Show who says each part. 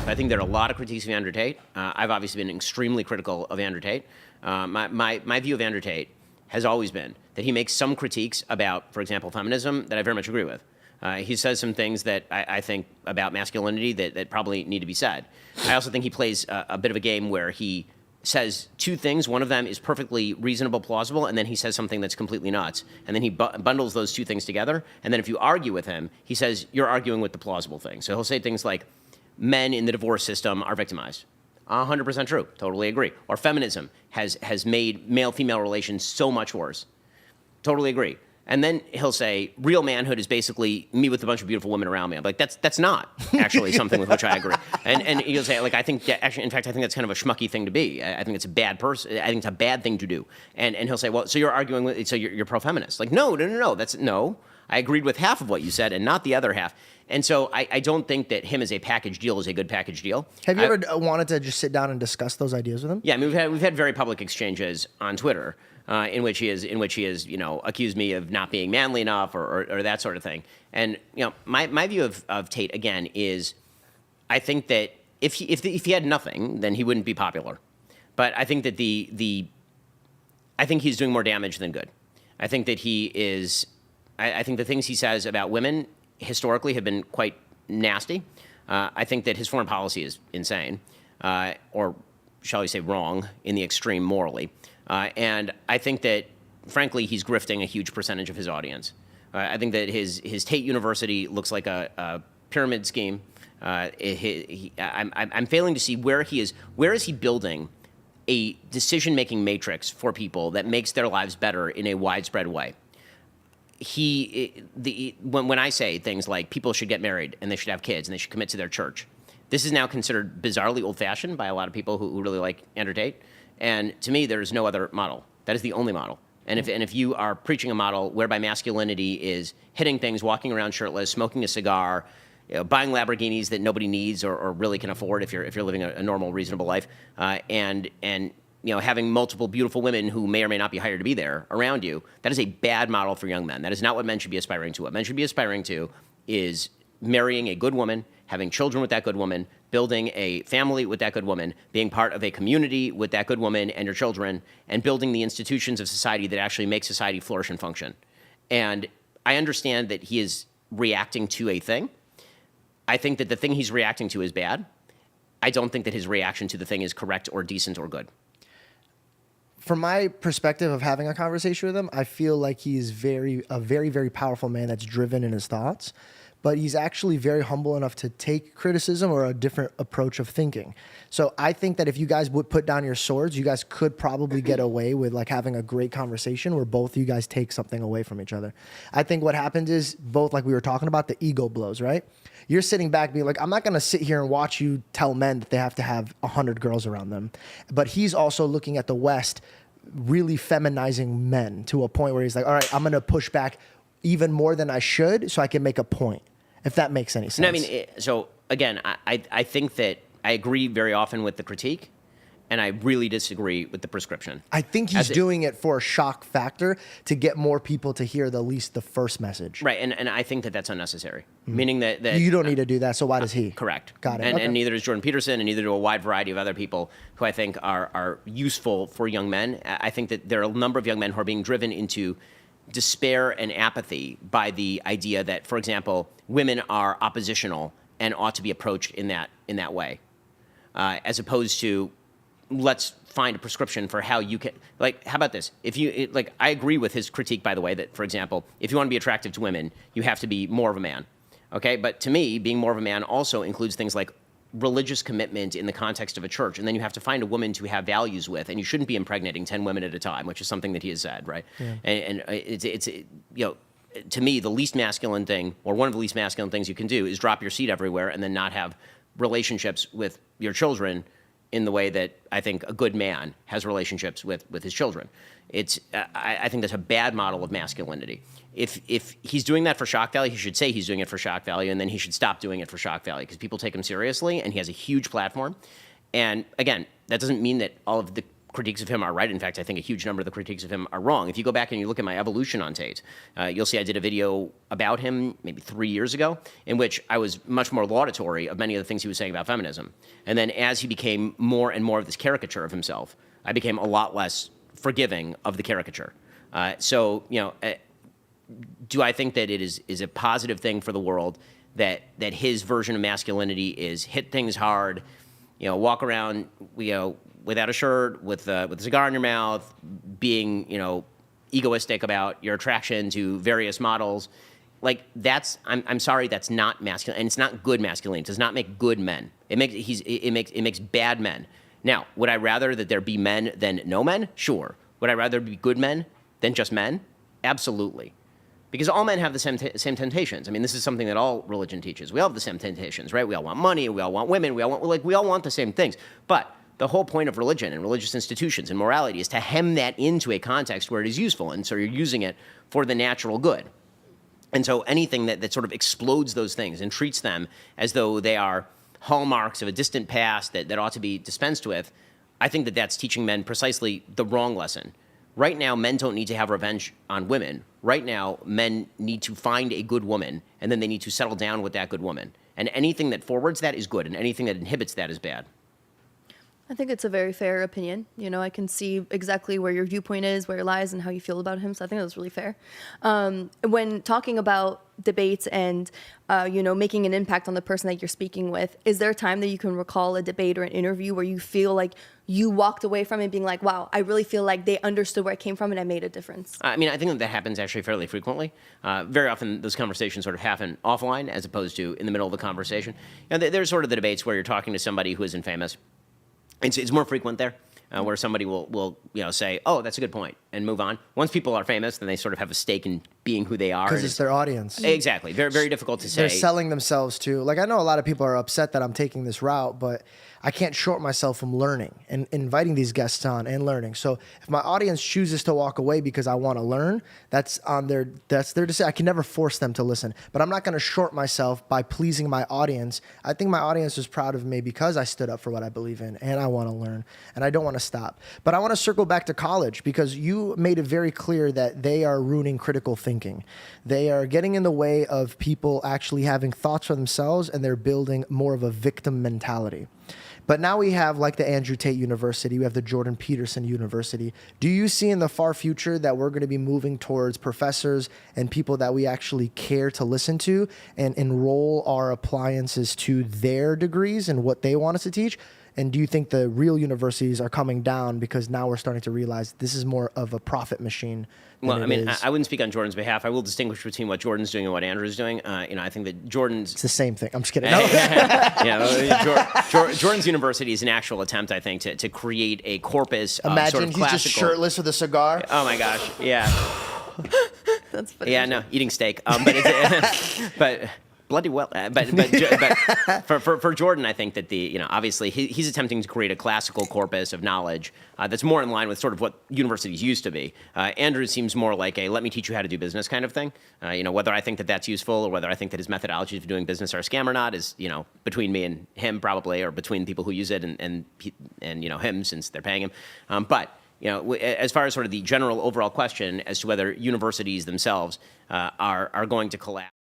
Speaker 1: So I think there are a lot of critiques of Andrew Tate. I've obviously been extremely critical of Andrew Tate. My view of Andrew Tate has always been that he makes some critiques about, for example, feminism that I very much agree with. He says some things that I think about masculinity that probably need to be said. I also think he plays a bit of a game where he says two things. One of them is perfectly reasonable, plausible, and then he says something that's completely nuts. And then he bundles those two things together. And then if you argue with him, he says, you're arguing with the plausible thing. So he'll say things like, men in the divorce system are victimized. 100% true. Totally agree. Or feminism has made male-female relations so much worse. Totally agree. And then he'll say, real manhood is basically me with a bunch of beautiful women around me. I'm like, that's not actually something with which I agree. And he'll say, like, I think, actually, in fact, I think that's kind of a schmucky thing to be. I think it's a bad person. I think it's a bad thing to do. And he'll say, well, so you're arguing with, so you're pro-feminist. Like, no. No. I agreed with half of what you said and not the other half. And so I don't think that him as a package deal is a good package deal.
Speaker 2: Have you ever wanted to just sit down and discuss those ideas with him?
Speaker 1: Yeah, I mean, we've had very public exchanges on Twitter in which he has accused me of not being manly enough or that sort of thing. And my view of Tate again is, I think that if he had nothing, then he wouldn't be popular. But I think that I think he's doing more damage than good. I think that he is. I think the things he says about women historically have been quite nasty. I think that his foreign policy is insane, or shall we say wrong in the extreme morally. And I think that, frankly, he's grifting a huge percentage of his audience. I think that his Tate University looks like a pyramid scheme. I'm failing to see where he is. Where is he building a decision-making matrix for people that makes their lives better in a widespread way? When I say things like people should get married and they should have kids and they should commit to their church, this is now considered bizarrely old-fashioned by a lot of people who really like Andrew Tate. And to me, there is no other model. That is the only model. And if you are preaching a model whereby masculinity is hitting things, walking around shirtless, smoking a cigar, buying Lamborghinis that nobody needs or really can afford if you're living a normal, reasonable life, and having multiple beautiful women who may or may not be hired to be there around you, that is a bad model for young men. That is not what men should be aspiring to. What men should be aspiring to is marrying a good woman, having children with that good woman, building a family with that good woman, being part of a community with that good woman and your children, and building the institutions of society that actually make society flourish and function. And I understand that he is reacting to a thing. I think that the thing he's reacting to is bad. I don't think that his reaction to the thing is correct or decent or good.
Speaker 2: From my perspective of having a conversation with him, I feel like he's a very, very powerful man that's driven in his thoughts, but he's actually very humble enough to take criticism or a different approach of thinking. So I think that if you guys would put down your swords, you guys could probably get away with like having a great conversation where both of you guys take something away from each other. I think what happens is both, like we were talking about, the ego blows, right? You're sitting back being like, I'm not going to sit here and watch you tell men that they have to have 100 girls around them. But he's also looking at the West really feminizing men to a point where he's like, all right, I'm going to push back even more than I should so I can make a point, if that makes any sense.
Speaker 1: No, I mean, so again, I think that I agree very often with the critique, and I really disagree with the prescription.
Speaker 2: I think he's doing it for a shock factor to get more people to hear the first message.
Speaker 1: Right, and I think that that's unnecessary, meaning that
Speaker 2: you don't need to do that, so why does he?
Speaker 1: Correct.
Speaker 2: Got it.
Speaker 1: And neither does Jordan Peterson, and neither do a wide variety of other people who I think are useful for young men. I think that there are a number of young men who are being driven into despair and apathy by the idea that, for example, women are oppositional and ought to be approached in that way, as opposed to let's find a prescription for how you can, like, how about this? I agree with his critique, by the way, that, for example, if you want to be attractive to women, you have to be more of a man, okay? But to me, being more of a man also includes things like religious commitment in the context of a church, and then you have to find a woman to have values with, and you shouldn't be impregnating 10 women at a time, which is something that he has said, right? Yeah. And it's to me, the least masculine thing, or one of the least masculine things you can do is drop your seed everywhere and then not have relationships with your children in the way that I think a good man has relationships with his children. I think that's a bad model of masculinity. If he's doing that for shock value, he should say he's doing it for shock value, and then he should stop doing it for shock value because people take him seriously, and he has a huge platform. And again, that doesn't mean that all of the critiques of him are right. In fact, I think a huge number of the critiques of him are wrong. If you go back and you look at my evolution on Tate, you'll see I did a video about him maybe 3 years ago in which I was much more laudatory of many of the things he was saying about feminism. And then as he became more and more of this caricature of himself, I became a lot less forgiving of the caricature. So, do I think that it is a positive thing for the world that his version of masculinity is hit things hard, walk around, without a shirt, with a cigar in your mouth, being, egoistic about your attraction to various models? Like, I'm sorry, that's not masculine, and it's not good masculinity. It does not make good men. It makes bad men. Now, would I rather that there be men than no men? Sure. Would I rather be good men than just men? Absolutely. Because all men have the same temptations. I mean, this is something that all religion teaches. We all have the same temptations, right? We all want money, we all want women, we all want the same things. But the whole point of religion and religious institutions and morality is to hem that into a context where it is useful, and so you're using it for the natural good. And so anything that sort of explodes those things and treats them as though they are hallmarks of a distant past that ought to be dispensed with, I think that that's teaching men precisely the wrong lesson. Right now, men don't need to have revenge on women. Right now, men need to find a good woman, and then they need to settle down with that good woman. And anything that forwards that is good, and anything that inhibits that is bad.
Speaker 3: I think it's a very fair opinion. I can see exactly where your viewpoint is, where it lies, and how you feel about him. So I think that was really fair. When talking about debates and, making an impact on the person that you're speaking with, is there a time that you can recall a debate or an interview where you feel like you walked away from it being like, wow, I really feel like they understood where it came from and I made a difference?
Speaker 1: I mean, I think that happens actually fairly frequently. Very often those conversations sort of happen offline as opposed to in the middle of the conversation. There's sort of the debates where you're talking to somebody who isn't famous. It's more frequent there, where somebody will say, oh, that's a good point, and move on. Once people are famous, then they sort of have a stake in being who they are.
Speaker 2: Because it's their audience.
Speaker 1: Exactly. Very, very difficult to say.
Speaker 2: They're selling themselves to. Like, I know a lot of people are upset that I'm taking this route, but I can't short myself from learning and inviting these guests on and learning. So if my audience chooses to walk away because I want to learn, that's their decision. I can never force them to listen, but I'm not going to short myself by pleasing my audience. I think my audience is proud of me because I stood up for what I believe in, and I want to learn, and I don't want to stop. But I want to circle back to college, because you made it very clear that they are ruining critical thinking. They are getting in the way of people actually having thoughts for themselves, and they're building more of a victim mentality. But now we have like the Andrew Tate University, we have the Jordan Peterson University. Do you see in the far future that we're going to be moving towards professors and people that we actually care to listen to and enroll our appliances to their degrees and what they want us to teach? And do you think the real universities are coming down because now we're starting to realize this is more of a profit machine?
Speaker 1: Well, I mean, I wouldn't speak on Jordan's behalf. I will distinguish between what Jordan's doing and what Andrew's doing. I think that Jordan's...
Speaker 2: It's the same thing. I'm just kidding.
Speaker 1: Jordan's university is an actual attempt, I think, to create a corpus of
Speaker 2: Imagine
Speaker 1: sort of
Speaker 2: he's
Speaker 1: classical...
Speaker 2: just shirtless with a cigar.
Speaker 1: Oh, my gosh. Yeah.
Speaker 3: That's funny.
Speaker 1: Yeah, no, eating steak. But bloody well. But for Jordan, I think that obviously he's attempting to create a classical corpus of knowledge that's more in line with sort of what universities used to be. Andrew seems more like a let me teach you how to do business kind of thing. Whether I think that that's useful or whether I think that his methodologies for doing business are a scam or not is between me and him probably, or between people who use it and him, since they're paying him. But as far as sort of the general overall question as to whether universities themselves are going to collapse.